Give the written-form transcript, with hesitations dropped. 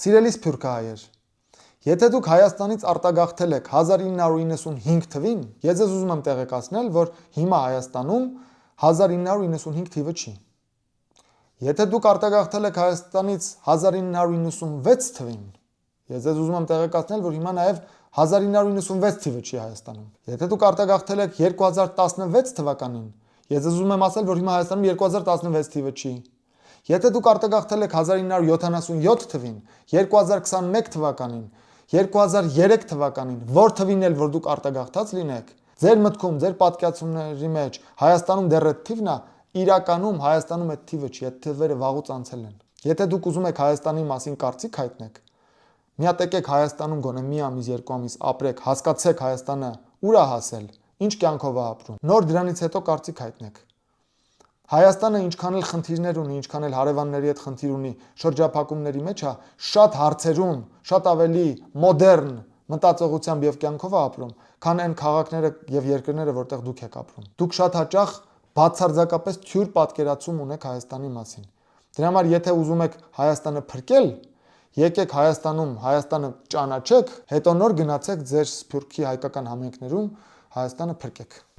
Սիրելի սփյուռքահայեր, եթե դուք Հայաստանից արտագաղթել եք 1995 թվին, ես ձեզ ուզում եմ տեղեկացնել, որ հիմա Հայաստանում 1995 թիվը չի։ Եթե դուք արտագաղթել եք Հայաստանից 1996 թվին, ես ձեզ ուզում եմ տեղեկացնել, որ հիմա նաև 1996 թիվը չի Հայաստանում։ Եթե դուք արտագաղթել եք 2016 թվականին, ես ձեզ ուզում եմ ասել, որ հիմա Հայաստանում 2016 թիվը չի։ Եթե դուք արտագաղթել եք 1977 թվին, 2021 թվականին, 2003 թվականին, որ թվին էլ որ դուք արտագաղթած լինեք, ձեր մտքում, ձեր պատկերացումների մեջ Հայաստանում դեռ այդ թիվն է, իրականում Հայաստանում այդ թիվը չի, այդ թվերը վաղուց անցել են։ Եթե դուք ուզում եք Հայաստանի մասին կարծիք հայտնեք, մի հատ եկեք Հայաստանում գոնե մի ամիս, երկու ամիս ապրեք, հասկացեք Հայաստանը ուր է հասել, ինչ կյանքով է ապրում։ Նոր դրանից հետո կարծիք հայտնեք։ Հայաստանը ինչքան էլ խնդիրներ ունի, ինչքան էլ հարևանների հետ խնդիր ունի, շրջափակումների մեջ է, շատ հարցերում, շատ ավելի մոդեռն մտածողությամբ եւ կյանքով է ապրում, քան այն քաղաքները եւ երկրները, որտեղ դուք եք ապրում։ Դուք շատ հաճախ բացարձակապես թյուր պատկերացում ունեք Հայաստանի մասին։ Դրա համար եթե ուզում եք Հայաստանը փրկել, եկեք Հայաստանում Հայաստանը ճանաչեք, հետո նոր գնացեք ձեր սփյուռքի հայկական համայնքներում Հայաստանը փրկեք։